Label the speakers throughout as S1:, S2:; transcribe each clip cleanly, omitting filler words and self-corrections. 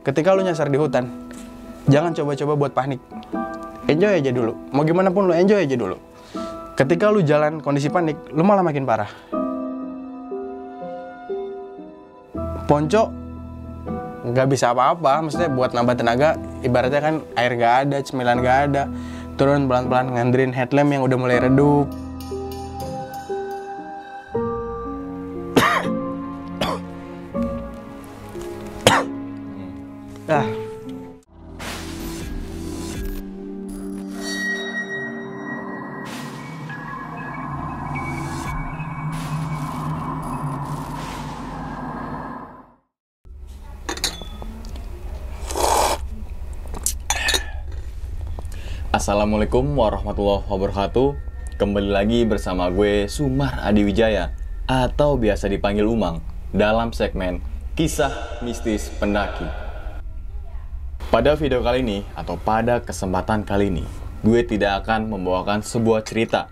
S1: ketika lu nyasar di hutan, jangan coba-coba buat panik. Enjoy aja dulu. Mau gimana pun lu enjoy aja dulu. Ketika lu jalan kondisi panik, lu malah makin parah. Ponco nggak bisa apa-apa, maksudnya buat nambah tenaga, ibaratnya kan air nggak ada, cemilan nggak ada, turun pelan-pelan nganderin headlamp yang udah mulai redup.
S2: Assalamualaikum warahmatullahi wabarakatuh. Kembali lagi bersama gue Sumar Adiwijaya atau biasa dipanggil Umang dalam segmen Kisah Mistis Pendaki. Pada video kali ini atau pada kesempatan kali ini, gue tidak akan membawakan sebuah cerita,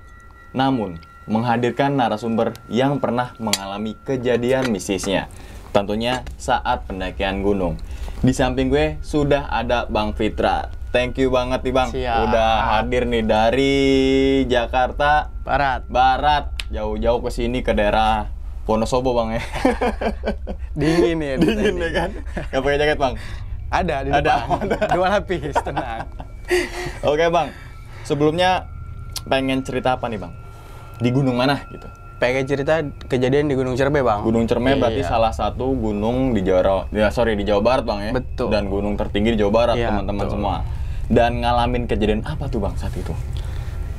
S2: namun menghadirkan narasumber yang pernah mengalami kejadian mistisnya, tentunya saat pendakian gunung. Di samping gue sudah ada Bang Fitra. Thank you banget nih Bang.
S1: Siap.
S2: Udah hadir nih dari Jakarta Barat, jauh-jauh ke sini ke daerah Wonosobo Bang ya.
S1: Dingin ya.
S2: Dingin ya kan? Gak pakai jaket Bang?
S1: Ada di depan. 2 lapis, tenang.
S2: Oke Bang, sebelumnya pengen cerita apa nih Bang? Di gunung mana gitu?
S1: Pengen cerita kejadian di Gunung Cerme Bang.
S2: Gunung Cerme berarti
S1: Iya.
S2: salah satu gunung di Jawa, di Jawa Barat Bang ya?
S1: Betul.
S2: Dan gunung tertinggi di Jawa Barat
S1: Iya,
S2: teman-teman
S1: betul.
S2: semua. Dan ngalamin kejadian apa tuh Bang saat itu?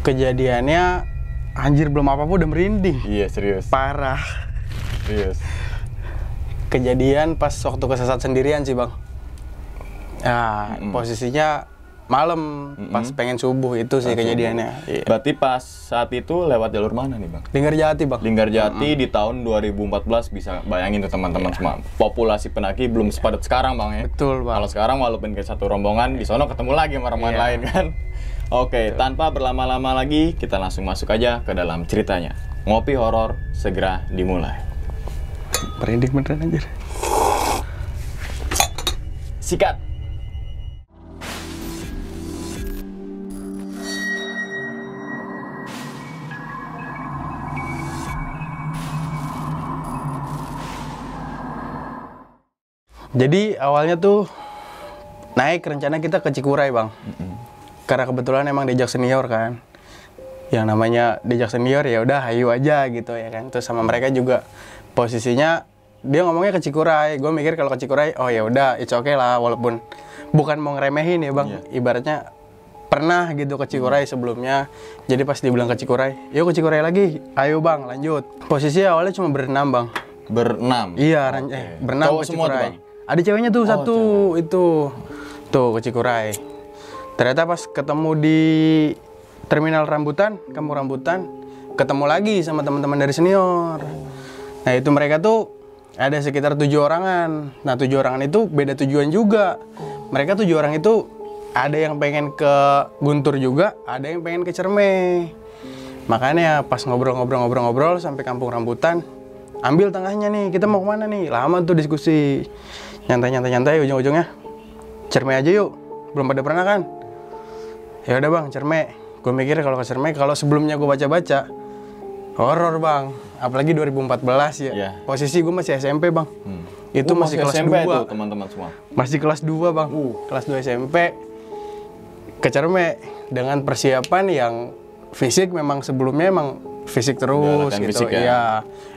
S1: Kejadiannya anjir belum apa-apa udah merinding.
S2: Iya serius.
S1: Parah.
S2: Serius.
S1: Kejadian pas waktu kesesat sendirian sih Bang. Nah, posisinya malam pas pengen subuh itu sih kejadiannya. Iya.
S2: Berarti pas saat itu lewat jalur mana nih Bang?
S1: Linggarjati Bang.
S2: Linggarjati di tahun 2014, bisa bayangin tuh teman-teman semua. Populasi pendaki belum sepadat sekarang Bang ya.
S1: Betul Bang.
S2: Kalau sekarang walaupun ke satu rombongan, di sono ketemu lagi sama rombongan lain kan. Oke, tanpa berlama-lama lagi, kita langsung masuk aja ke dalam ceritanya. Ngopi horor segera dimulai.
S1: Merinding beneran anjir.
S2: Sikat.
S1: Jadi awalnya tuh naik rencana kita ke Cikuray Bang. Karena kebetulan emang diajak senior kan. Yang namanya diajak senior ya udah hayu aja gitu ya kan. Terus sama mereka juga posisinya dia ngomongnya ke Cikuray. Gue mikir kalau ke Cikuray oh ya udah it's okay lah, walaupun bukan mau ngeremehin ya Bang. Ibaratnya pernah gitu ke Cikuray sebelumnya. Jadi pas dibilang ke Cikuray, yuk ke Cikuray lagi. Ayo Bang, lanjut. Posisi awalnya cuma berenam Bang.
S2: Berenam?
S1: Iya, berenam
S2: Cowok
S1: ke
S2: semua tuh
S1: Cikuray.
S2: Bang?
S1: Ada ceweknya tuh satu, itu. Tuh, ke Cikuray. Ternyata pas ketemu di terminal rambutan, kampung rambutan, ketemu lagi sama teman-teman dari senior. Nah, itu mereka tuh ada sekitar 7 orangan. Nah, 7 orangan itu beda tujuan juga. Mereka 7 orang itu ada yang pengen ke Guntur juga, ada yang pengen ke Cerme. Makanya pas ngobrol-ngobrol sampai kampung rambutan, ambil tengahnya nih, kita mau kemana nih? Lama tuh diskusi. Nyantai, ujung-ujungnya Cerme aja yuk, belum pada pernah kan? Ya udah Bang, Cerme. Gue mikir kalau ke Cerme, kalau sebelumnya gue baca-baca horor Bang, apalagi 2014 ya.
S2: Iya.
S1: Posisi gue masih SMP Bang. Itu masih kelas
S2: SMP
S1: 2
S2: tuh teman-teman semua.
S1: Masih kelas 2 Bang. Kelas 2 SMP ke Cerme dengan persiapan yang fisik, memang sebelumnya emang fisik terus
S2: latihan
S1: gitu.
S2: fisik ya?
S1: Iya.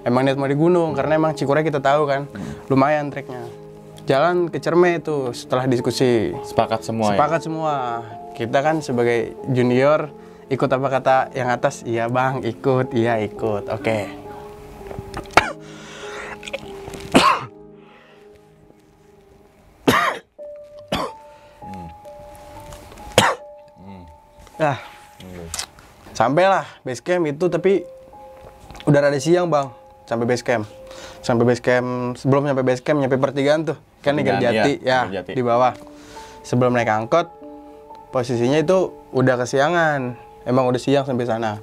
S1: Emang niat mau di gunung karena emang Cikuray kita tahu kan. Lumayan treknya. Jalan ke Cerme itu setelah diskusi.
S2: Sepakat semua
S1: Sepakat semua. Kita kan sebagai junior ikut apa kata yang atas? Iya Bang, ikut. Iya, ikut. Oke. Nah, sampailah base camp itu, tapi udah rada siang Bang. Sampai base camp. Sebelum nyampe base camp, nyampe pertigaan tuh. Kan Linggarjati ya,
S2: Linggarjati.
S1: di bawah. Sebelum naik angkot, posisinya itu udah kesiangan. Emang udah siang sampai sana.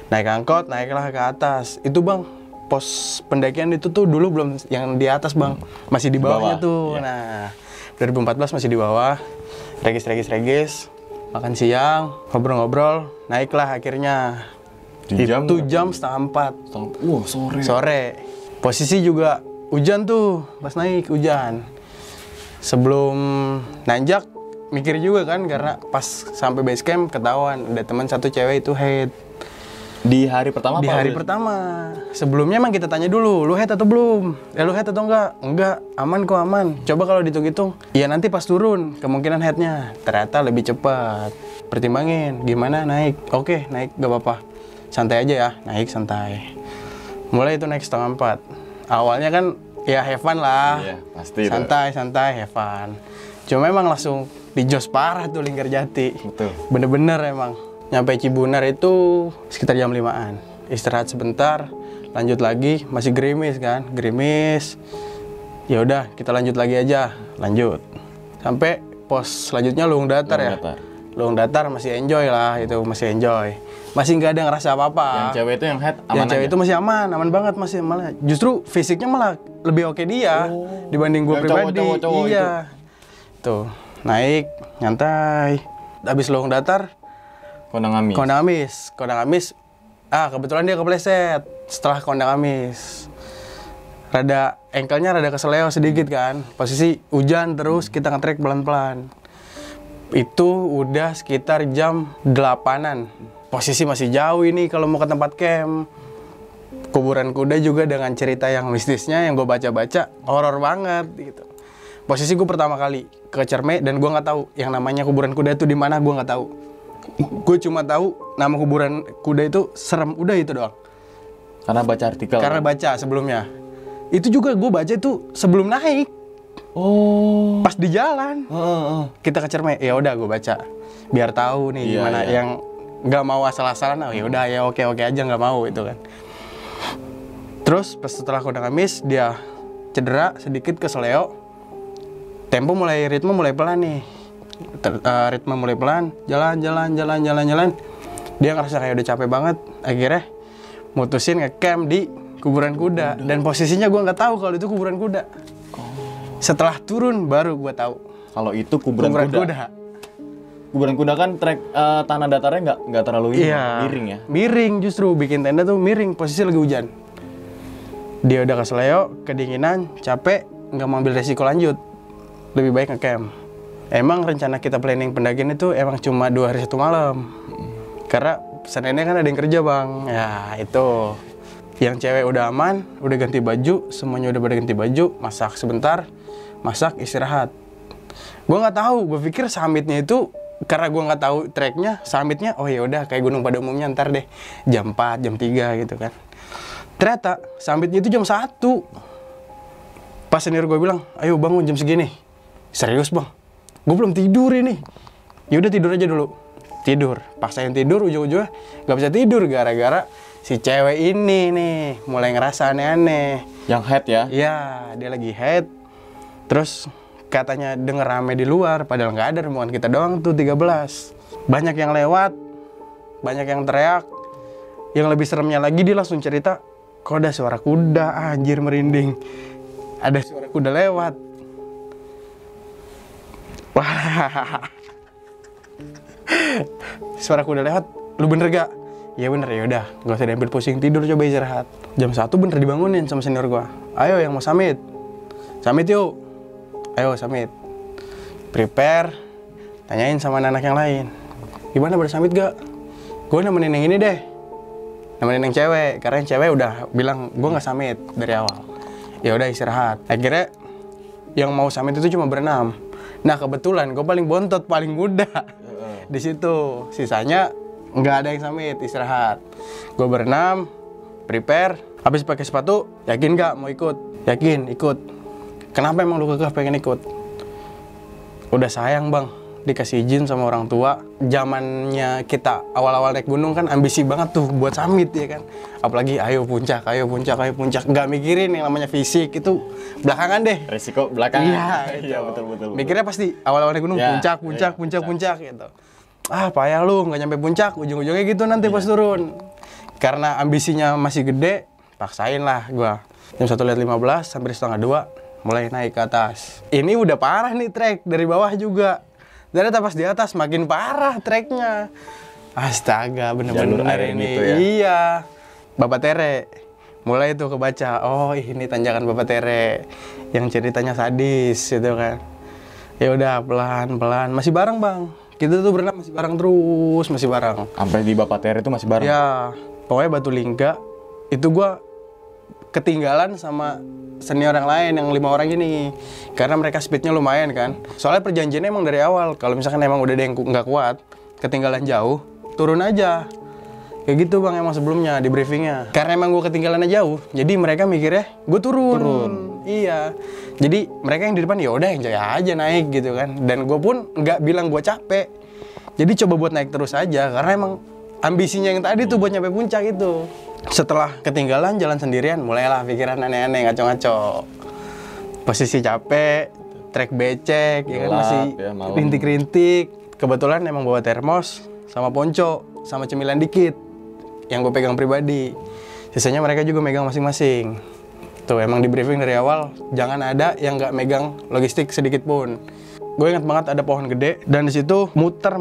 S1: Naik angkot, naiklah ke atas. Itu Bang, pos pendakian itu tuh dulu belum yang di atas Bang. Masih di bawahnya
S2: Bawah,
S1: tuh.
S2: iya.
S1: Nah, 2014 masih di bawah. Regis. Makan siang, ngobrol-ngobrol, naiklah akhirnya. Itu jam 3:30.
S2: Wah, sore.
S1: Sore. Posisi juga hujan tuh, pas naik hujan. Sebelum nanjak, mikir juga kan, karena pas sampai base camp ketahuan ada teman satu cewek itu head.
S2: Di hari pertama
S1: Di
S2: apa?
S1: hari pertama. Sebelumnya emang kita tanya dulu, lu head atau belum? Lu head atau enggak? Enggak, aman kok aman. Coba kalau dihitung-hitung, ya nanti pas turun, kemungkinan headnya. Ternyata lebih cepat. Pertimbangin, gimana naik? Oke, naik gak apa-apa. Santai aja ya, naik santai. Mulai itu naik 3:30. Awalnya kan ya have fun lah.
S2: Iya, pasti.
S1: Santai, have fun. Cuma emang langsung dijos parah tuh Linggarjati.
S2: Betul.
S1: Bener-bener emang. Nyampe Cibunar itu sekitar jam 5-an. Istirahat sebentar, lanjut lagi, masih gerimis kan, gerimis. Ya udah, kita lanjut lagi aja, lanjut. Sampai pos selanjutnya Luhung Datar ya. Luhung Datar masih enjoy lah, itu masih enjoy. Masih nggak ada ngerasa apa-apa.
S2: Yang cewek itu yang head aman
S1: Yang cewek
S2: aja?
S1: itu masih aman banget masih malah. Justru fisiknya malah lebih oke dia dibanding gue
S2: Yang
S1: pribadi.
S2: cowok-cowok
S1: Iya. Tuh, naik, nyantai. Habis Luhung Datar,
S2: Kondang Amis.
S1: Kondang Amis. Kebetulan dia kepleset setelah Kondang Amis. Engkelnya rada keseleo sedikit kan. Posisi hujan terus kita nge-track pelan-pelan. Itu udah sekitar jam 8-an. Posisi masih jauh ini kalau mau ke tempat camp. Kuburan kuda juga dengan cerita yang mistisnya yang gue baca-baca horor banget gitu. Posisi gue pertama kali ke Cerme dan gue nggak tahu yang namanya kuburan kuda itu di mana, gue nggak tahu. Gue cuma tahu nama kuburan kuda itu serem, udah itu doang.
S2: Karena baca artikel.
S1: Karena baca sebelumnya. Itu juga gue baca itu sebelum naik.
S2: Oh.
S1: Pas di jalan. Kita ke Cerme, ya udah gue baca. Biar tahu nih gimana yang nggak mau asal-asalan. Ya udah ya oke aja nggak mau itu kan. Terus pas setelah Kondang Amis dia cedera sedikit ke seleo. Ritme mulai pelan nih. Ritme mulai pelan, jalan. Dia ngerasa kayak udah capek banget. Akhirnya mutusin nge-camp di kuburan kuda. Dan posisinya gue nggak tahu kalau itu kuburan kuda. Setelah turun baru gue tahu.
S2: Kalau itu kuburan kuda. Kuburan kuda kan trek tanah datarnya nggak terlalu miring ya?
S1: Miring justru, bikin tenda tuh miring, posisi lagi hujan. Dia udah keseleo, kedinginan, capek, nggak mau ambil resiko lanjut. Lebih baik nge-camp. Emang rencana kita planning pendakian itu emang cuma 2 hari 1 malam. Karena Seninnya kan ada yang kerja bang. Ya itu. Yang cewek udah aman, udah ganti baju, semuanya udah pada ganti baju, masak sebentar, masak istirahat. Gue nggak tahu, gue pikir summitnya itu karena gue nggak tahu treknya, summitnya oh ya udah kayak gunung pada umumnya ntar deh jam 4, jam 3 gitu kan. Ternyata summitnya itu jam 1. Pas senior gue bilang, ayo bangun jam segini. Serius bang, gue belum tidur ini. Ya udah tidur aja dulu. Tidur, paksain tidur, ujung-ujungnya nggak bisa tidur gara-gara si cewek ini nih mulai ngerasa aneh-aneh.
S2: Yang head ya?
S1: Iya, dia lagi head. Terus katanya denger rame di luar, padahal nggak ada, rombongan kita doang tuh 13. Banyak yang lewat, banyak yang teriak. Yang lebih seremnya lagi dia langsung cerita, kok ada suara kuda, anjir merinding. Ada suara kuda lewat. Wah. Suara kuda lewat, lu bener gak? Ya bener, ya udah, gak usah diambil pusing, tidur coba istirahat. Jam 1 bener dibangunin sama senior gua. Ayo yang mau summit. Summit yuk. Ayo summit. Prepare. Tanyain sama anak yang lain. Gimana pada summit gak? Gue nemenin yang ini deh. Nemenin yang cewek, karena yang cewek udah bilang gua nggak summit dari awal. Ya udah istirahat. Akhirnya yang mau summit itu cuma berenam. Nah kebetulan gue paling bontot, paling muda di situ. Sisanya nggak ada yang summit, istirahat. Gue berenam, prepare. Habis pakai sepatu, yakin nggak mau ikut? Yakin, ikut. Kenapa emang lu kekeh pengen ikut? Udah sayang bang, dikasih izin sama orang tua. Zamannya kita awal-awal naik gunung kan ambisi banget tuh buat summit ya kan. Apalagi ayo puncak, ayo puncak, ayo puncak. Nggak mikirin yang namanya fisik, itu belakangan deh.
S2: Resiko belakangan.
S1: Iya,
S2: Iya betul.
S1: Mikirnya pasti awal-awal naik gunung
S2: Ya,
S1: puncak gitu. Ah payah lu, nggak nyampe puncak, ujung-ujungnya gitu nanti pas turun. Karena ambisinya masih gede, paksain lah gua. Jam 1:15 sampai setengah 2 mulai naik ke atas. Ini udah parah nih trek, dari bawah juga. Ternyata pas di atas makin parah treknya. Astaga, bener-bener ini.
S2: Gitu ya?
S1: Iya. Bapak Tere. Mulai tuh kebaca, oh ini tanjakan Bapak Tere yang ceritanya sadis gitu kan. Ya udah pelan-pelan, masih bareng bang. Kita tuh berenam masih bareng terus, masih bareng.
S2: Sampai di Bapak Tere itu masih bareng?
S1: Ya, pokoknya Batu Lingga itu gua ketinggalan sama senior yang lain, yang 5 orang ini. Karena mereka speednya lumayan kan. Soalnya perjanjiannya emang dari awal, kalau misalkan emang udah ada yang nggak kuat, ketinggalan jauh, turun aja. Kayak gitu bang emang sebelumnya di briefingnya. Karena emang gue ketinggalannya jauh, jadi mereka mikirnya gue turun. Iya. Jadi mereka yang di depan ya udah yang jaya aja naik gitu kan. Dan gue pun nggak bilang gue capek. Jadi coba buat naik terus aja karena emang ambisinya yang tadi tuh buat nyampe puncak itu. Setelah ketinggalan jalan sendirian, mulailah pikiran aneh-aneh ngaco-ngaco. Posisi capek, trek becek, ya kan masih rintik-rintik. Kebetulan emang bawa termos sama ponco sama cemilan dikit yang gue pegang pribadi. Sisanya mereka juga megang masing-masing. Tuh emang di briefing dari awal jangan ada yang nggak megang logistik sedikit pun. Gue ingat banget ada pohon gede dan di situ muter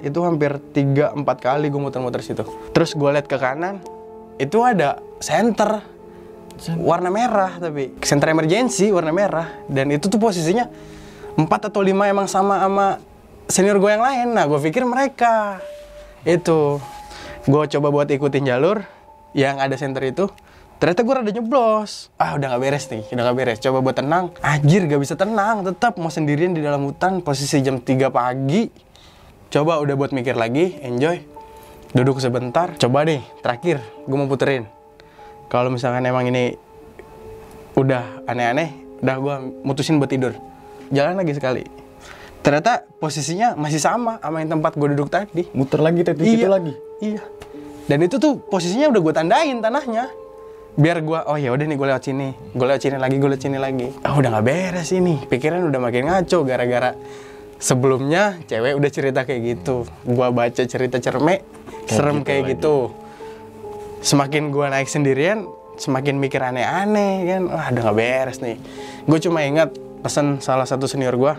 S1: itu hampir 3-4 kali gue muter-muter situ. Terus gue liat ke kanan itu ada senter warna merah, tapi senter emergency warna merah, dan itu tuh posisinya 4 atau 5 emang sama senior gue yang lain. Nah gue pikir mereka itu. Gue coba buat ikutin jalur yang ada center itu. Ternyata gue rada nyeblos. Udah gak beres nih, udah gak beres. Coba buat tenang, anjir gak bisa tenang. Tetap mau sendirian di dalam hutan, posisi jam 3 pagi. Coba udah buat mikir lagi, enjoy. Duduk sebentar, coba deh, terakhir gue mau puterin. Kalau misalkan emang ini udah aneh-aneh, udah gue mutusin buat tidur. Jalan lagi sekali. Ternyata posisinya masih sama yang tempat gue duduk tadi.
S2: Muter lagi tadi itu lagi.
S1: Iya. Dan itu tuh posisinya udah gue tandain tanahnya. Biar gue, oh ya udah nih gue lewat sini. Gue lewat sini lagi. Udah nggak beres ini. Pikiran udah makin ngaco gara-gara sebelumnya cewek udah cerita kayak gitu. Gue baca cerita cermek, serem kayak gitu. Semakin gue naik sendirian, semakin mikir aneh-aneh kan. Udah nggak beres nih. Gue cuma ingat pesan salah satu senior gue,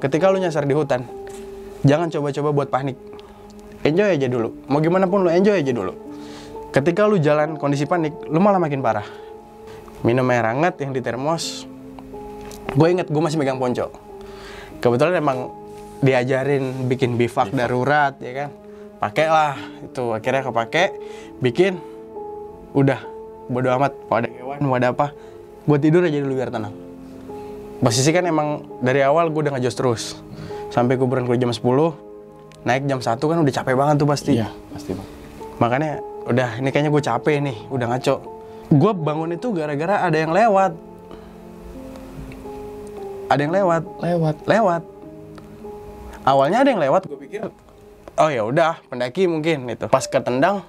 S1: ketika lu nyasar di hutan, jangan coba-coba buat panik. Enjoy aja dulu. Mau gimana pun lu enjoy aja dulu. Ketika lu jalan kondisi panik, lu malah makin parah. Minum air hangat yang di termos. Gue inget gue masih megang ponco. Kebetulan emang diajarin bikin bivak darurat ya kan. Pakailah itu, akhirnya kepake. Bikin, udah bodo amat. Mau ada hewan, mau ada apa, gue tidur aja dulu biar tenang. Posisi kan emang dari awal gue udah ngejos terus. Sampai kuburan gue jam 10, naik jam 1 kan udah capek banget tuh pasti.
S2: Iya, pasti bang. Makanya
S1: udah ini kayaknya gue capek nih, udah ngaco. Gue bangun itu gara-gara ada yang lewat. Ada yang lewat. Awalnya ada yang lewat, gue pikir oh ya udah pendaki mungkin itu. Pas ketendang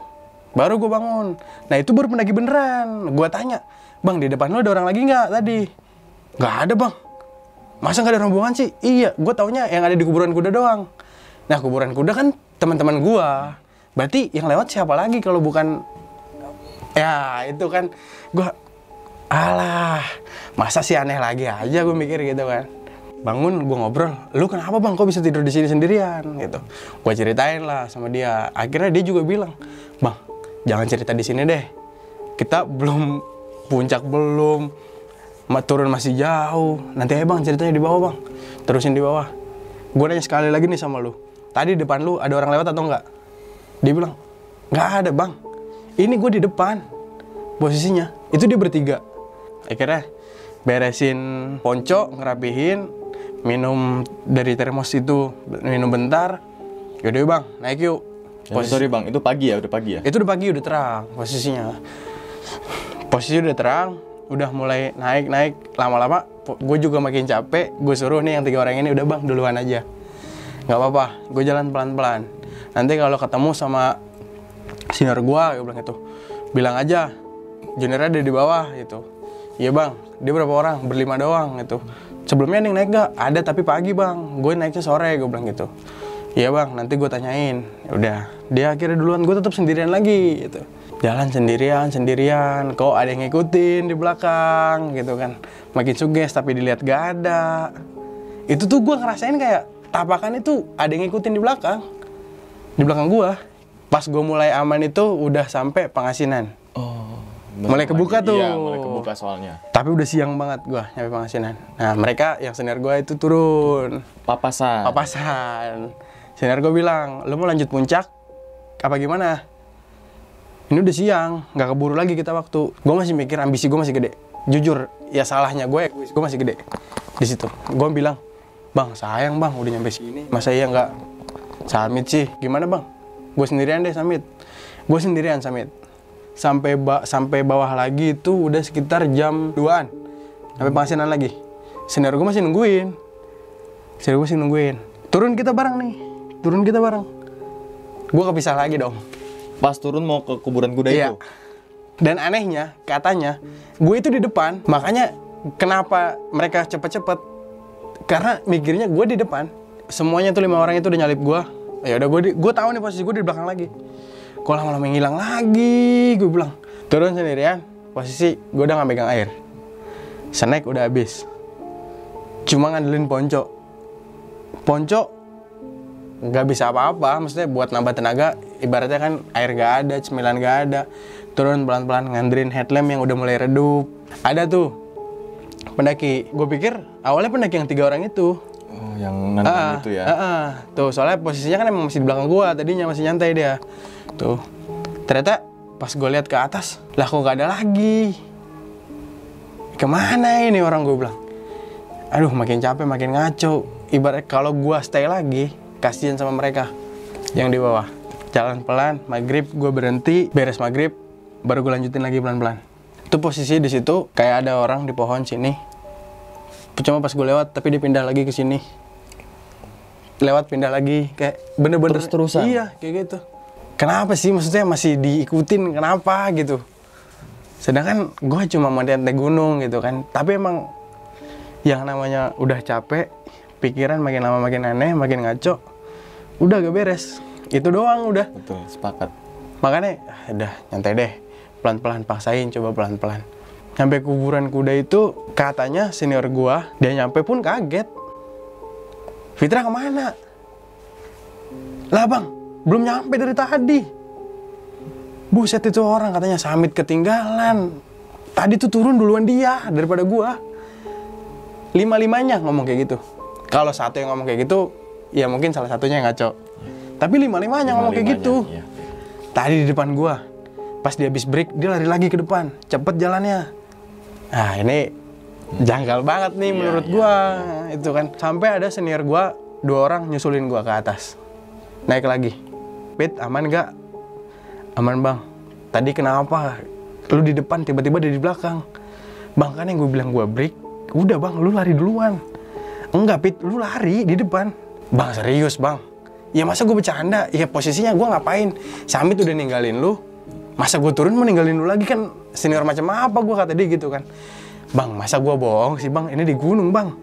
S1: baru gue bangun. Nah itu baru pendaki beneran. Gue tanya, bang di depan lo ada orang lagi nggak tadi? Nggak ada bang. Masa nggak ada rombongan sih? Iya, gue taunya yang ada di kuburan kuda doang. Nah kuburan kuda kan teman-teman gue. Berarti yang lewat siapa lagi kalau bukan? Ya itu kan gue, alah masa sih aneh lagi aja gue mikir gitu kan. Bangun gue ngobrol, lu kenapa bang kok bisa tidur di sini sendirian gitu. Gue ceritain lah sama dia. Akhirnya dia juga bilang, bang jangan cerita di sini deh. Kita belum puncak belum. Turun masih jauh. Nanti aja bang ceritanya di bawah bang. Terusin di bawah. Gue nanya sekali lagi nih sama lu. Tadi depan lu ada orang lewat atau enggak? Dia bilang, nggak ada bang. Ini gue di depan. Posisinya. Itu dia bertiga. Akhirnya beresin ponco, ngerapihin. Minum dari termos itu. Minum bentar. Yaudah bang, naik yuk.
S2: Sorry bang, itu pagi ya? Udah pagi ya?
S1: Itu udah pagi, udah terang posisinya. Posisi udah terang. Udah mulai naik, lama-lama gue juga makin capek. Gue suruh nih yang 3 orang ini, udah bang duluan aja. Gak apa-apa, gue jalan pelan-pelan. Nanti kalau ketemu sama senior gue bilang gitu, bilang aja juniornya ada di bawah gitu. Iya bang, dia berapa orang? 5 doang gitu. Sebelumnya ada yang naik gak? Ada tapi pagi bang, gue naiknya sore, gue bilang gitu. Iya bang, nanti gue tanyain. Udah, dia akhirnya duluan, gue tetap sendirian lagi gitu. Jalan sendirian, kok ada yang ngikutin di belakang gitu kan. Makin suges tapi dilihat gak ada. Itu tuh gue ngerasain kayak tapakan itu ada yang ngikutin di belakang gue. Pas gue mulai aman itu udah sampai Pangasinan. Mulai kebuka tuh.
S2: Iya, mulai kebuka soalnya.
S1: Tapi udah siang banget gue nyampe Pangasinan. Nah mereka yang senior gue itu turun. Papasan. Senior gue bilang, lo mau lanjut puncak apa gimana? Ini udah siang, nggak keburu lagi kita waktu. Gue masih mikir ambisi gue masih gede. Jujur, ya salahnya gue masih gede. Di situ, gue bilang, bang sayang bang, udah nyampe sini. Masa iya nggak summit sih? Gimana bang? Gue sendirian deh summit. Gue sendirian summit. Sampai bawah lagi itu udah sekitar jam 2-an. Sampai Pangasinan lagi. Senior gue masih nungguin. Turun kita bareng. Gue kepisah lagi dong.
S2: Pas turun mau ke kuburan kuda itu?
S1: Dan anehnya, katanya, gue itu di depan. Makanya kenapa mereka cepet-cepet? Karena mikirnya gue di depan. Semuanya tuh 5 orang itu udah nyalip gue. Ya udah gue tahu nih posisi gue di belakang lagi. Kok lama-lama ngilang lagi, gue bilang. Turun sendirian, posisi gue udah gak megang air. Snack udah habis. Cuma ngandelin ponco nggak bisa apa-apa, maksudnya buat nambah tenaga, ibaratnya kan air gak ada, cemilan gak ada. Turun pelan-pelan ngandelin headlamp yang udah mulai redup. Ada tuh pendaki, gue pikir awalnya pendaki yang 3 orang itu.
S2: Oh, yang nantang itu ya?
S1: Tuh, soalnya posisinya kan emang masih di belakang gue, tadinya masih nyantai dia. Tuh, ternyata pas gue lihat ke atas, lah kok gak ada lagi. Kemana ini orang, gue bilang. Aduh, makin capek, makin ngaco. Ibarat kalau gue stay lagi, kasihan sama mereka yang di bawah. Jalan pelan, maghrib gue berhenti, beres maghrib, baru gue lanjutin lagi pelan-pelan. Itu posisi di situ kayak ada orang di pohon sini. Cuma pas gue lewat, tapi dia pindah lagi ke sini. Lewat pindah lagi, kayak bener-bener
S2: terus-terusan.
S1: Iya, kayak gitu. Kenapa sih? Maksudnya masih diikutin, kenapa gitu? Sedangkan gue cuma mau lihat gunung gitu kan. Tapi emang yang namanya udah capek, pikiran makin lama makin aneh, makin ngaco. Udah gak beres. Itu doang udah.
S2: Betul, sepakat.
S1: Makanya udah nyantai deh. Pelan-pelan paksain, coba pelan-pelan. Sampai kuburan kuda itu katanya senior gua, dia nyampe pun kaget. Fitra kemana? Lah bang, belum nyampe dari tadi. Buset itu orang katanya summit ketinggalan. Tadi tuh turun duluan dia daripada gua. 5-5-nya ngomong kayak gitu. Kalau satu yang ngomong kayak gitu, ya mungkin salah satunya yang ngaco. Tapi 5-5-nya ngomong kayak gitu.
S2: Iya.
S1: Tadi di depan gua. Pas dia habis break, dia lari lagi ke depan. Cepet jalannya. Nah ini janggal banget nih menurut gua. Itu kan. Sampai ada senior gua, 2 orang nyusulin gua ke atas. Naik lagi. Pit, aman gak? Aman bang. Tadi kenapa? Lu di depan, tiba-tiba dia di belakang. Bang kan yang gue bilang gua break. Udah bang, lu lari duluan. Enggak Pit, lu lari di depan. Bang serius bang. Ya masa gue bercanda? Ya posisinya gue ngapain? Summit udah ninggalin lu. Masa gue turun mau ninggalin lu lagi, kan senior macam apa gue, kata dia gitu kan. Bang masa gue bohong sih bang, ini di gunung bang.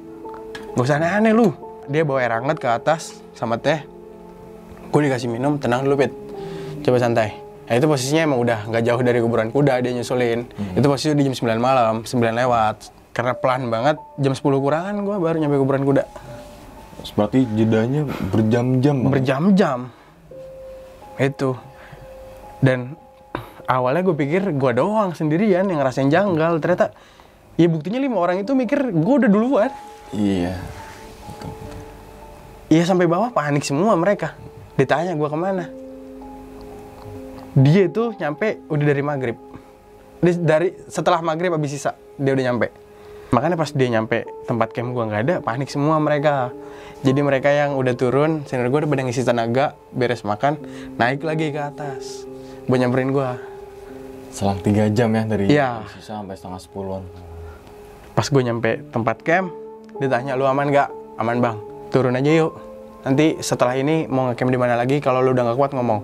S1: Gak usah aneh-aneh lu. Dia bawa air hangat ke atas sama teh. Gue dikasih minum, tenang dulu Pit. Coba santai. Nah itu posisinya emang udah gak jauh dari kuburan kuda, dia nyusulin. Itu posisinya di jam 9 malam, 9 lewat. Karena pelan banget, jam 10 kurangan gue baru nyampe kuburan kuda.
S2: Berarti jedanya berjam-jam.
S1: Berjam-jam. Itu. Dan awalnya gue pikir gue doang sendirian yang ngerasain janggal. Ternyata, ya buktinya 5 orang itu mikir gue udah duluan.
S2: Iya.
S1: Iya sampai bawah panik semua mereka. Ditanya gue kemana. Dia itu nyampe udah dari maghrib. Setelah maghrib habis sisa, dia udah nyampe. Makanya pas dia nyampe tempat camp gue nggak ada, panik semua mereka. Jadi mereka yang udah turun, senior gue udah pada ngisi tenaga, beres makan, naik lagi ke atas buat nyamperin gue.
S2: Selang 3 jam ya dari
S1: sisa
S2: sampai setengah 10-an.
S1: Pas gue nyampe tempat camp, ditanya lu aman nggak? Aman bang. Turun aja yuk. Nanti setelah ini mau nge-camp di mana lagi? Kalau lu udah nggak kuat ngomong.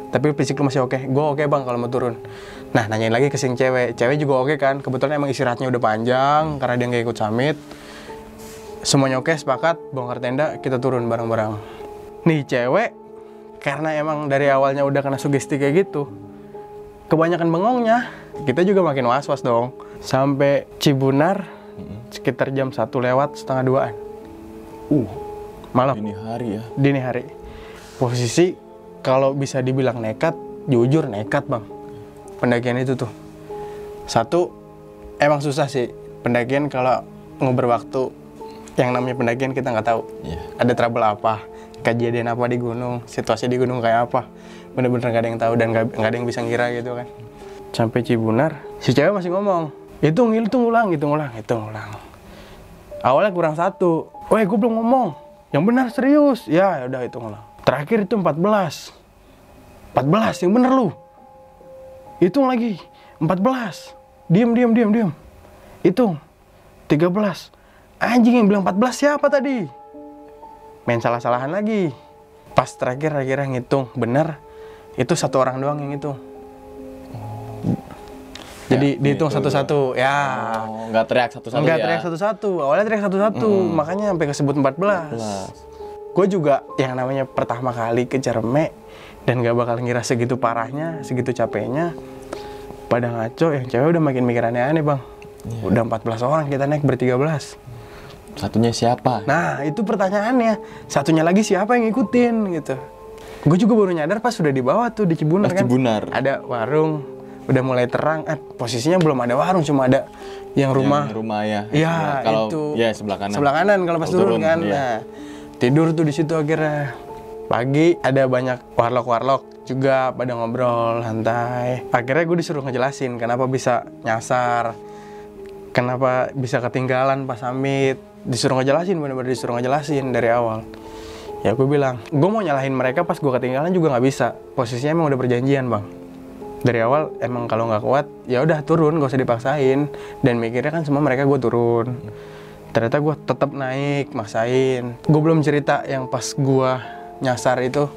S1: Tapi fisik lu masih oke. Gue oke bang kalau mau turun. Nah nanyain lagi ke sing cewek. Cewek juga oke kan. Kebetulan emang istirahatnya udah panjang karena dia nggak ikut summit. Semuanya oke, sepakat, bongkar tenda, kita turun bareng-bareng. Nih cewek, karena emang dari awalnya udah kena sugesti kayak gitu, kebanyakan bengongnya, kita juga makin was-was dong. Sampai Cibunar sekitar jam 1 lewat setengah 2-an. Malam.
S2: Dini hari ya.
S1: Dini hari. Posisi kalau bisa dibilang nekat, jujur nekat bang. Pendakian itu tuh. Satu, emang susah sih. Pendakian kalau ngobrol waktu, yang namanya pendakian kita nggak tahu. Ada trouble apa, kejadian apa di gunung, situasi di gunung kayak apa. Bener-bener nggak ada yang tahu dan nggak ada yang bisa ngira gitu kan. Sampai Cibunar, si cewek masih ngomong, hitung ulang. Awalnya kurang 1. Weh, gue belum ngomong. Yang benar serius. Ya udah hitung ulang. Terakhir itu 14, yang bener lu. Hitung lagi. 14. Diam. Hitung. 13. Anjing, yang bilang 14 siapa tadi? Main salah-salahan lagi. Pas terakhir akhirnya ngitung bener, itu 1 orang doang yang hitung. Jadi dihitung satu-satu, ya.
S2: Nggak teriak satu-satu.
S1: Nggak teriak satu-satu. Awalnya teriak satu-satu, makanya sampai kesebut 14. Gue juga yang namanya pertama kali ke Ciremai dan gak bakal ngira segitu parahnya, segitu capeknya. Pada ngaco, yang cewek udah makin mikir aneh-aneh bang. Udah 14 orang kita naik ber-13.
S2: Satunya siapa?
S1: Nah itu pertanyaannya. Satunya lagi siapa yang ngikutin gitu. Gue juga baru nyadar pas sudah di bawah tuh di Cibunar kan.
S2: Cibunar.
S1: Ada warung, udah mulai terang. Posisinya belum ada warung, cuma ada yang rumah.
S2: Yang rumah ya.
S1: Iya
S2: kalau,
S1: itu.
S2: Ya sebelah kanan.
S1: Sebelah kanan kalau pas turun kan.
S2: Iya.
S1: Nah, tidur tuh di situ akhirnya. Pagi ada banyak warlock juga pada ngobrol santai. Akhirnya gue disuruh ngejelasin kenapa bisa nyasar, kenapa bisa ketinggalan pas summit. Disuruh ngejelasin, bener-bener disuruh ngejelasin dari awal. Ya gue bilang, gue mau nyalahin mereka pas gue ketinggalan juga nggak bisa. Posisinya emang udah perjanjian bang. Dari awal emang kalau nggak kuat, ya udah turun, gak usah dipaksain. Dan mikirnya kan semua mereka gue turun. Ternyata gue tetap naik, maksain. Gue belum cerita yang pas gue nyasar itu,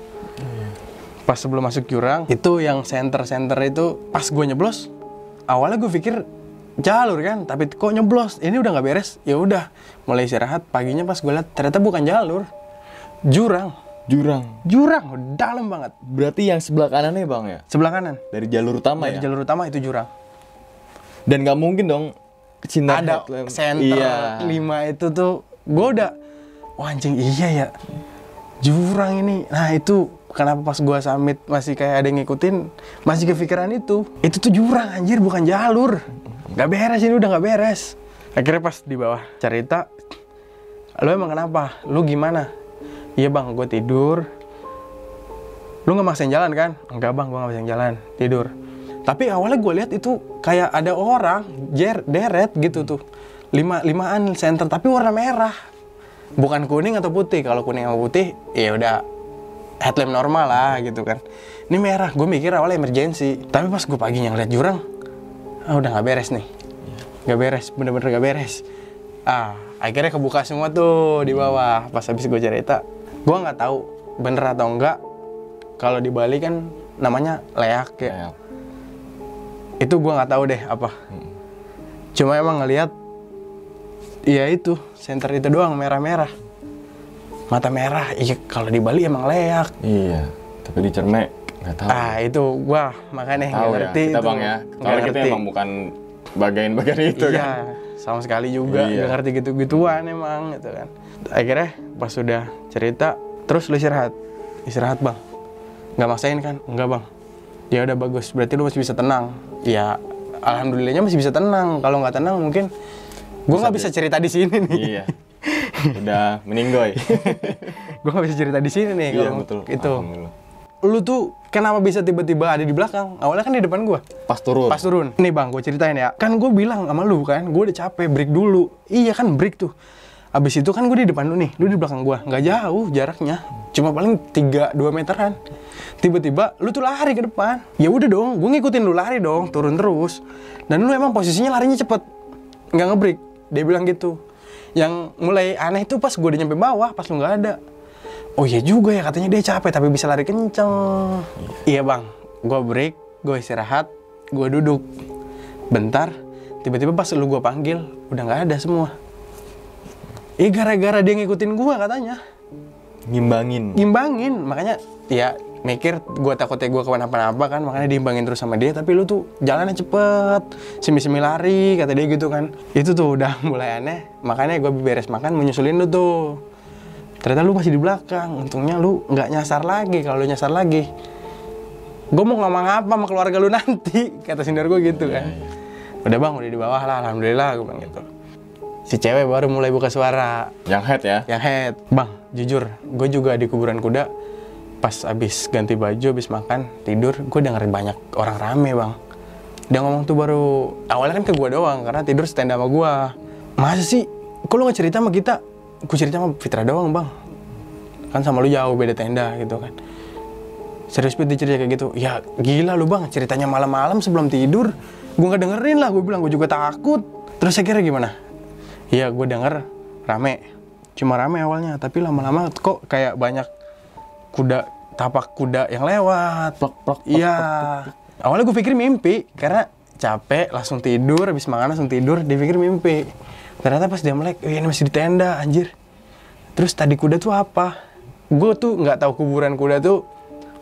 S1: pas sebelum masuk jurang, itu yang center itu pas gue nyeblos. Awalnya gue pikir jalur kan, tapi kok nyeblos, ini udah nggak beres. Ya udah, mulai istirahat. Paginya pas gue lihat ternyata bukan jalur, jurang, dalam banget.
S2: Berarti yang sebelah kanannya bang ya?
S1: Sebelah kanan.
S2: Dari jalur utama
S1: Dari
S2: ya?
S1: jalur utama itu jurang.
S2: Dan nggak mungkin dong sinar
S1: Ada
S2: headlamp.
S1: center 5 itu tuh, gue udah, wah anjing iya ya, jurang ini. Nah itu kenapa pas gue summit masih kayak ada yang ngikutin, masih kepikiran itu tuh jurang anjir, bukan jalur. Gak beres ini, udah gak beres. Akhirnya pas di bawah cerita, lo emang kenapa? Lo gimana? Iya bang, gue tidur. Lo gak maksain jalan kan? Enggak bang, gue gak maksain jalan, tidur. Tapi awalnya gue lihat itu kayak ada orang deret gitu tuh, limaan center tapi warna merah, bukan kuning atau putih. Kalau kuning atau putih ya udah headlamp normal lah gitu kan. Ini merah, gue mikir awalnya emergency. Tapi pas gue paginya ngeliat jurang, udah nggak beres nih, nggak beres, bener-bener nggak beres. Akhirnya kebuka semua tuh di bawah. Pas habis gue cerita, gue nggak tahu bener atau enggak. Kalau di Bali kan namanya leak ya. Itu gue nggak tahu deh apa. Cuma emang ngelihat, ya itu center itu doang merah-merah, mata merah. Iya kalau di Bali emang leak.
S2: Iya, tapi di Ciremai nggak tahu.
S1: Itu gue makanya nggak ngerti
S2: ya, kita
S1: itu.
S2: bang ya. Kalau kita emang bukan bagian-bagian itu
S1: iya,
S2: kan.
S1: sama sekali juga nggak ngerti gitu-gituan emang gitu kan. Akhirnya pas sudah cerita, terus lu istirahat bang. Nggak maksain kan? Enggak bang. Ya udah bagus, berarti lu masih bisa tenang. Ya alhamdulillahnya masih bisa tenang. Kalau nggak tenang mungkin gue nggak bisa cerita di sini nih.
S2: Iya. Udah meninggoy.
S1: Gue nggak bisa cerita di sini nih.
S2: Iya
S1: kalau
S2: betul.
S1: Itu. Lu tuh kenapa bisa tiba-tiba ada di belakang? Awalnya kan di depan gue.
S2: Pas turun.
S1: Nih bang, gue ceritain ya. Kan gue bilang sama lu kan, gue udah capek, break dulu. Iya kan break tuh. Abis itu kan gue di depan lu nih, lu di belakang gue. Nggak jauh jaraknya, cuma paling 3-2 meteran. Tiba-tiba lu tuh lari ke depan. Ya udah dong, gue ngikutin lu lari dong, turun terus. Dan lu emang posisinya larinya cepet, nggak ngebreak. Dia bilang gitu. Yang mulai aneh itu pas gue udah nyampe bawah, pas lu nggak ada. Oh iya juga ya, katanya dia capek tapi bisa lari kenceng. Iya bang, gue break, gue istirahat, gue duduk bentar. Tiba-tiba pas lu gue panggil, udah nggak ada semua. Gara-gara dia ngikutin gue katanya.
S2: Ngimbangin,
S1: Makanya ya mikir gue takutnya gue kenapa-napa kan, makanya diimbangin terus sama dia. Tapi lu tuh jalannya cepet, semi-semi lari kata dia gitu kan. Itu tuh udah mulai aneh, makanya gue beres makan mau nyusulin lu tuh. Ternyata lu masih di belakang. Untungnya lu nggak nyasar lagi. Kalau lu nyasar lagi, gue mau ngomong apa sama keluarga lu nanti, kata senior gue gitu kan. Udah bang, udah di bawah lah, alhamdulillah gue bilang gitu. Si cewek baru mulai buka suara.
S2: Yang head ya?
S1: Yang head. Bang, jujur, gue juga di kuburan kuda, pas abis ganti baju, abis makan, tidur, gue dengerin banyak orang rame bang. Dia ngomong tuh baru, awalnya kan ke gue doang, karena tidur stand sama gue. Masa sih, kok lu gak cerita sama kita? Gue cerita sama Fitra doang bang. Kan sama lu jauh, beda tenda gitu kan. Serius banget cerita kayak gitu. Ya gila lu bang, ceritanya malam-malam sebelum tidur. Gue gak dengerin lah, gue bilang gue juga takut. Terus saya kira gimana? Iya gue denger rame. Cuma rame awalnya, tapi lama-lama kok kayak banyak kuda, tapak kuda yang lewat. Plok. Iya. Awalnya gue pikir mimpi, karena capek langsung tidur, habis makan langsung tidur, dipikir mimpi. Ternyata pas dia melek, ini masih di tenda anjir. Terus tadi kuda tuh apa? Gue tuh nggak tahu kuburan kuda tuh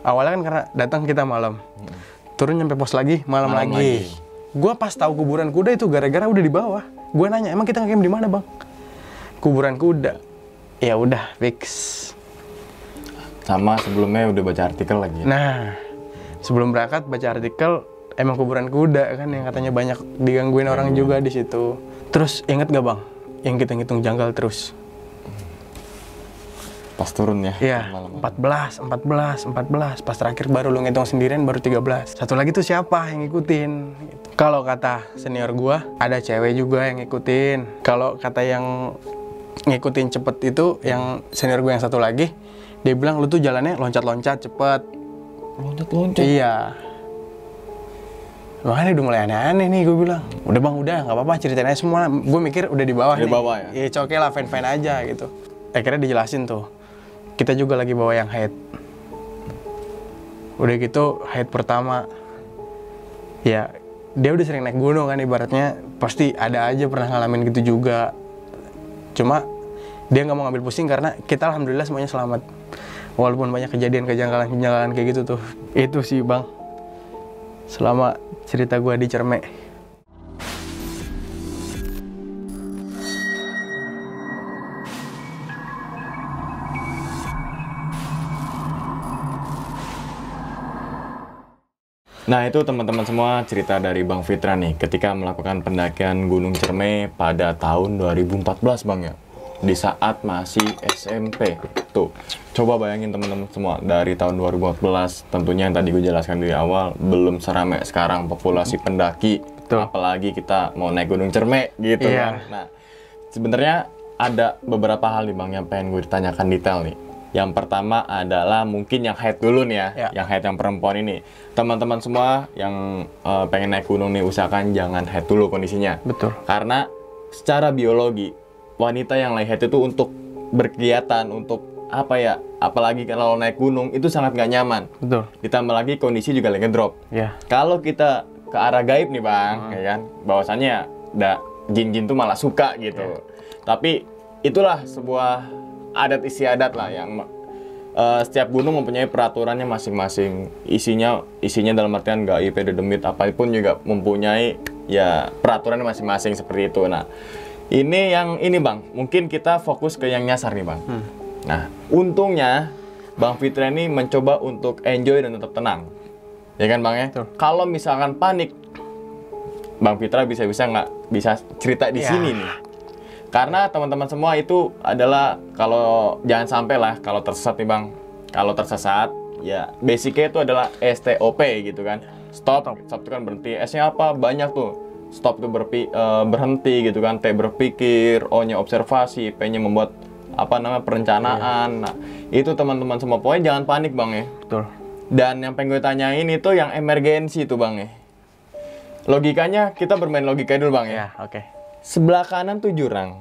S1: awalnya kan karena datang kita malam. Turun nyampe pos lagi, malam lagi. Gue pas tahu kuburan kuda itu gara-gara udah di bawah. Gue nanya, emang kita ngecamp di mana bang? Kuburan kuda. Ya udah fix.
S2: Sama sebelumnya udah baca artikel lagi.
S1: Nah, sebelum berangkat baca artikel, emang kuburan kuda kan yang katanya banyak digangguin orang juga di situ. Terus inget gak bang, yang kita ngitung janggal terus?
S2: Pas turun ya?
S1: Iya, 14. Pas terakhir baru lu ngitung sendirian baru 13. Satu lagi tuh siapa yang ngikutin? Kalau kata senior gua, ada cewek juga yang ngikutin. Kalau kata yang ngikutin cepet itu, yang senior gua yang satu lagi, dia bilang lu tuh jalannya loncat-loncat cepet.
S2: Loncat-loncat?
S1: Iya. Makanya udah mulai aneh-aneh nih gue bilang. Udah bang, udah nggak apa-apa ceritain aja semua. Gue mikir udah di bawah nih.
S2: Di bawah ya?
S1: Iya, oke lah, fine-fine aja gitu. Akhirnya dijelasin tuh. Kita juga lagi bawa yang head. Udah gitu, head pertama. Ya, dia udah sering naik gunung kan ibaratnya. Pasti ada aja pernah ngalamin gitu juga. Cuma, dia nggak mau ngambil pusing karena kita alhamdulillah semuanya selamat. Walaupun banyak kejanggalan kayak gitu tuh. Itu sih bang. Selama cerita gue di Cermek.
S2: Nah itu teman-teman semua cerita dari Bang Fitra nih ketika melakukan pendakian Gunung Cermek pada tahun 2014 Bang ya. Di saat masih SMP. Tuh, coba bayangin teman-teman semua, dari tahun 2014 tentunya yang tadi gue jelaskan di awal, belum seramai sekarang populasi pendaki. Betul. Apalagi kita mau naik Gunung Cermek gitu kan. Nah, sebenarnya ada beberapa hal nih Bang yang pengen gue ditanyakan detail nih. Yang pertama adalah mungkin yang head dulu nih ya, yang head yang perempuan ini. Teman-teman semua yang pengen naik gunung nih, usahakan jangan head dulu kondisinya.
S1: Betul.
S2: Karena secara biologi, wanita yang lay head itu untuk berkegiatan, untuk apa ya, apalagi kalau naik gunung itu sangat gak nyaman.
S1: Betul.
S2: Ditambah lagi kondisi juga lagi ngedrop. Kalau kita ke arah gaib nih Bang, ya kan, bahwasannya jin-jin tuh malah suka gitu. Tapi itulah sebuah adat istiadat lah yang setiap gunung mempunyai peraturannya masing-masing. Isinya dalam artian gaib, demit, apapun juga mempunyai ya peraturannya masing-masing seperti itu. Nah, ini Bang, mungkin kita fokus ke yang nyasar nih Bang. Nah, untungnya Bang Fitra ini mencoba untuk enjoy dan tetap tenang. Ya kan Bang ya? Kalau misalkan panik, Bang Fitra nggak bisa cerita di sini nih. Karena teman-teman semua itu adalah, kalau jangan sampai lah kalau tersesat nih Bang. Kalau tersesat, ya basicnya itu adalah STOP gitu kan. Stop itu kan berhenti. S-nya apa? Banyak tuh. Stop itu berhenti gitu kan. T berpikir, O-nya observasi, P-nya membuat perencanaan. Nah, itu teman-teman semua, pokoknya jangan panik Bang ya.
S1: Betul.
S2: Dan yang pengen gue tanyain itu yang emergensi tuh Bang ya. Logikanya, kita bermain logika dulu Bang ya.
S1: Oke.
S2: Sebelah kanan tuh jurang.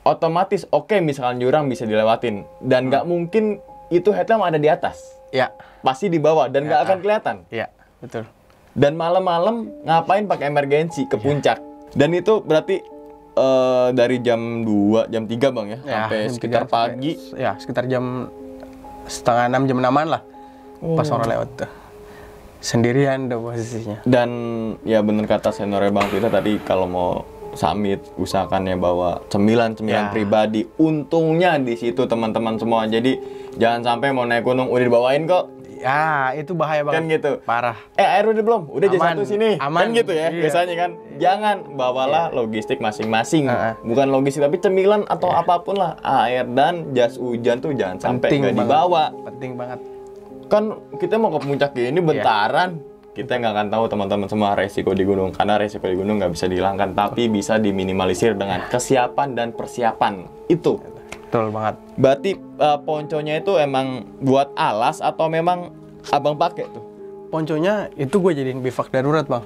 S2: Otomatis misalkan jurang bisa dilewatin. Dan nggak mungkin itu headlamp ada di atas.
S1: Ya.
S2: Pasti di bawah dan nggak akan kelihatan.
S1: Iya, betul.
S2: Dan malam-malam ngapain pakai emergensi ke puncak? Dan itu berarti dari jam 2, jam 3 Bang ya, sampai sekitar pagi.
S1: Ya, sekitar jam setengah 6, jam 6-an lah. pas orang lewat tuh. Sendirian tuh posisinya.
S2: Dan ya bener kata seniornya Bang Fitra tadi, kalau mau summit usahakan ya bawa cemilan-cemilan pribadi. Untungnya di situ teman-teman semua. Jadi jangan sampai mau naik gunung udah dibawain kok.
S1: Ya, itu bahaya banget.
S2: Kan gitu.
S1: Parah.
S2: Air udah belum? Udah
S1: Aman.
S2: J1 sini.
S1: Aman.
S2: Kan gitu ya biasanya kan. Jangan bawalah logistik masing-masing. Bukan logistik tapi cemilan atau apapun lah. Air dan jas hujan tuh jangan sampai nggak dibawa.
S1: Penting banget.
S2: Kan kita mau ke puncak ini bentaran. Kita nggak akan tahu teman-teman semua resiko di gunung. Karena resiko di gunung nggak bisa dihilangkan. Tapi bisa diminimalisir dengan kesiapan dan persiapan. Itu.
S1: Betul banget.
S2: Berarti ponconya itu emang buat alas atau memang abang pakai tuh?
S1: Ponconya itu gue jadiin bivak darurat, Bang.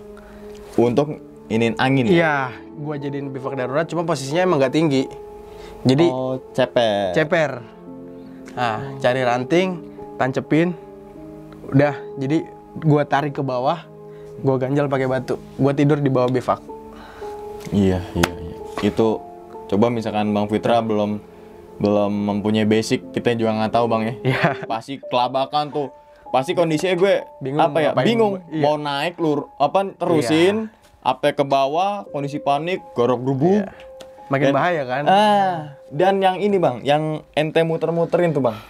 S2: Untuk inin angin?
S1: Iya, gue jadiin bivak darurat, cuma posisinya emang nggak tinggi. Jadi ceper. Nah, cari ranting, tancepin, udah. Jadi gue tarik ke bawah, gue ganjal pakai batu. Gue tidur di bawah bivak.
S2: Iya. Itu coba misalkan Bang Fitra belum mempunyai basic, kita juga nggak tahu Bang ya.
S1: Iya.
S2: Pasti kelabakan tuh. Pasti kondisinya gue bingung.
S1: Iya.
S2: Mau naik terusin, apa ke bawah, kondisi panik, gorok-gerubuk.
S1: Iya. Makin bahaya kan?
S2: Dan yang ini Bang, yang ente muter-muterin tuh Bang.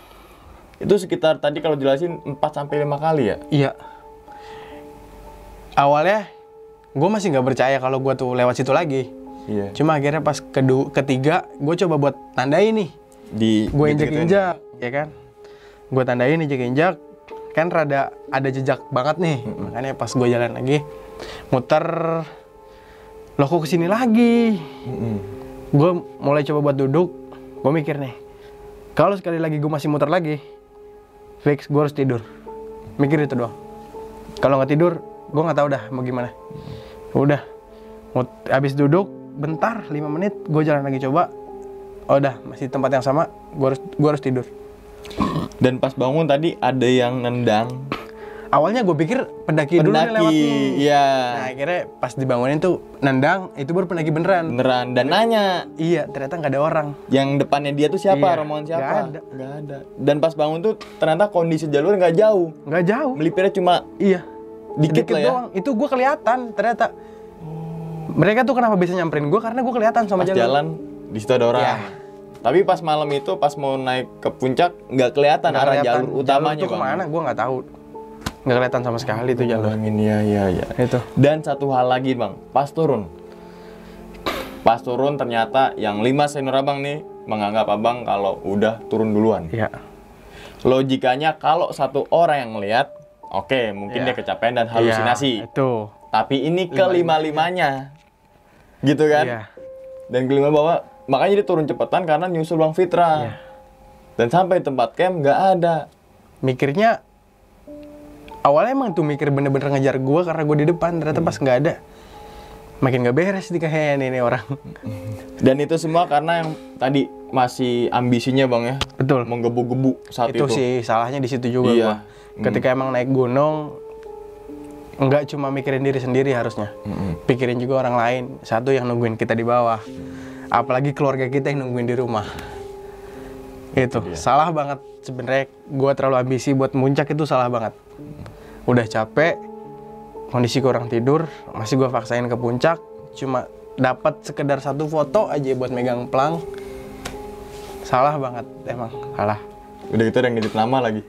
S2: Itu sekitar tadi kalau jelasin 4-5 kali ya?
S1: Iya. Awalnya gue masih nggak percaya kalau gue tuh lewat situ lagi.
S2: Iya.
S1: Cuma akhirnya pas ketiga, gue coba buat tandain nih. Gue injek-injak, ya kan? Gue tandain injek-injak, kan rada ada jejak banget nih. Makanya pas gue jalan lagi, muter, loh kok kesini lagi? Gue mulai coba buat duduk, gue mikir nih, kalau sekali lagi gue masih muter lagi, fix gue harus tidur. Mikir itu doang. Kalau nggak tidur, gue nggak tahu dah mau gimana. Udah, habis duduk, bentar 5 menit, gue jalan lagi coba. Oh udah, masih tempat yang sama, gue harus tidur.
S2: Dan pas bangun tadi ada yang nendang.
S1: Awalnya gue pikir pendaki dulu nih lewat nih.
S2: Iya.
S1: Nah akhirnya pas dibangunin tuh nendang, itu baru pendaki beneran.
S2: Dan nanya.
S1: Iya, ternyata nggak ada orang.
S2: Yang depannya dia tuh siapa? Rombongan siapa? Nggak ada. Dan pas bangun tuh ternyata kondisi jalur nggak jauh.
S1: Nggak jauh.
S2: Melipirnya cuma dikit lah ya.
S1: Doang. Itu gue kelihatan ternyata. Mereka tuh kenapa bisa nyamperin gue? Karena gue kelihatan sama
S2: pas jalan di situ ada orang.
S1: Iya.
S2: Tapi pas malam itu pas mau naik ke puncak nggak kelihatan arah jalur utamanya.
S1: Jalur itu kemana? Gue nggak tahu. Nggak kelihatan sama sekali tuh jalur.
S2: Iya.
S1: Itu.
S2: Dan satu hal lagi Bang, pas turun ternyata yang 5 senior abang nih menganggap abang kalau udah turun duluan.
S1: Iya.
S2: Logikanya kalau satu orang yang ngelihat, oke, mungkin dia kecapean dan halusinasi.
S1: Iya, itu.
S2: Tapi ini kelima-limanya, gitu kan?
S1: Iya.
S2: Dan kelima bawa, makanya dia turun cepetan karena nyusul Bang Fitra.
S1: Iya.
S2: Dan sampai tempat camp nggak ada.
S1: Mikirnya awalnya emang tuh mikir bener-bener ngejar gue karena gue di depan, ternyata pas nggak ada, makin nggak beres nih kayaknya ini orang.
S2: Dan itu semua karena yang tadi masih ambisinya Bang ya.
S1: Betul.
S2: Menggebu-gebu saat itu.
S1: Itu sih salahnya di situ juga gua. Ketika emang naik gunung, nggak cuma mikirin diri sendiri harusnya, pikirin juga orang lain. Satu yang nungguin kita di bawah, apalagi keluarga kita yang nungguin di rumah. Itu salah banget sebenarnya. Gua terlalu ambisi buat muncak, itu salah banget. Udah capek, kondisi kurang tidur, masih gua paksain ke puncak, cuma dapat sekedar 1 foto aja buat megang pelang. Salah banget, emang salah.
S2: Udah gitu ada yang ngedit nama lagi.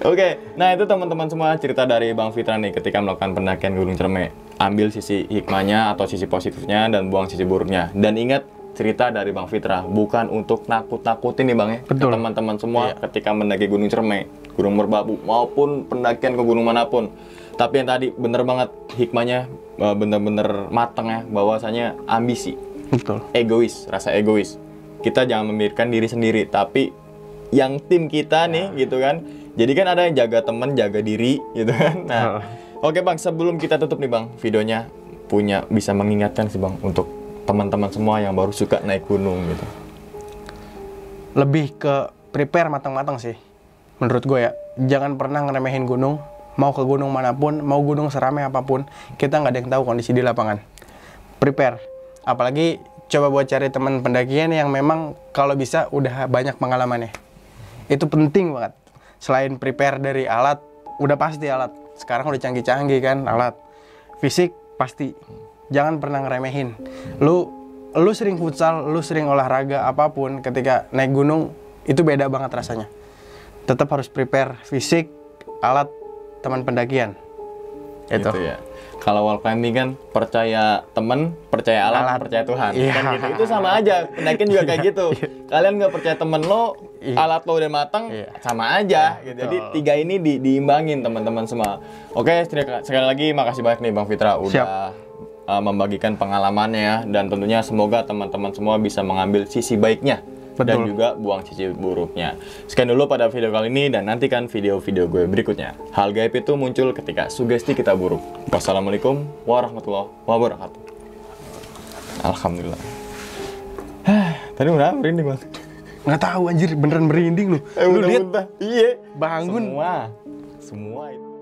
S2: Oke, nah itu teman-teman semua cerita dari Bang Fitra nih ketika melakukan pendakian Gunung Ciremai. Ambil sisi hikmahnya atau sisi positifnya dan buang sisi buruknya. Dan ingat, cerita dari Bang Fitra bukan untuk nakut-nakutin nih Bang ya.
S1: Betul.
S2: Teman-teman semua ketika mendaki Gunung Ciremai, Gunung Merbabu maupun pendakian ke gunung manapun. Tapi yang tadi bener banget hikmahnya, bener-bener mateng ya, bahwasanya ambisi.
S1: Betul.
S2: Egois, rasa egois. Kita jangan memikirkan diri sendiri, tapi yang tim kita nih gitu kan. Jadi kan ada yang jaga temen, jaga diri gitu kan. Nah, oke Bang, sebelum kita tutup nih Bang, videonya bisa mengingatkan sih Bang untuk teman-teman semua yang baru suka naik gunung gitu.
S1: Lebih ke prepare matang-matang sih, menurut gue ya. Jangan pernah ngeremehin gunung. Mau ke gunung manapun, mau gunung seramai apapun, kita nggak ada yang tahu kondisi di lapangan. Prepare. Apalagi coba buat cari teman pendakian yang memang kalau bisa udah banyak pengalamannya. Itu penting banget. Selain prepare dari alat, udah pasti alat. Sekarang udah canggih-canggih kan alat. Fisik pasti. Jangan pernah ngeremehin. Lu sering futsal, lu sering olahraga apapun, ketika naik gunung itu beda banget rasanya. Tetap harus prepare fisik, alat, teman pendakian. Itu.
S2: Gitu ya. Kalau wall climbing kan percaya temen, percaya alat, percaya Tuhan.
S1: Iya.
S2: Kan gitu. Itu sama aja. Pendakian juga kayak gitu. Kalian nggak percaya temen lo, alat lo udah matang, sama aja. Gitu. Jadi 3 ini diimbangin teman-teman semua. Oke, sekali lagi makasih banyak nih Bang Fitra udah membagikan pengalamannya ya. Dan tentunya semoga teman-teman semua bisa mengambil sisi baiknya. Dan juga buang sisi buruknya. Sekian dulu pada video kali ini dan nantikan video-video gue berikutnya. Hal gaib itu muncul ketika sugesti kita buruk. Wassalamualaikum warahmatullahi wabarakatuh. Alhamdulillah. Tadi udah merinding Bang.
S1: Nggak tahu anjir, beneran merinding lu. Lu lihat
S2: Iya.
S1: bangun.
S2: Semua itu.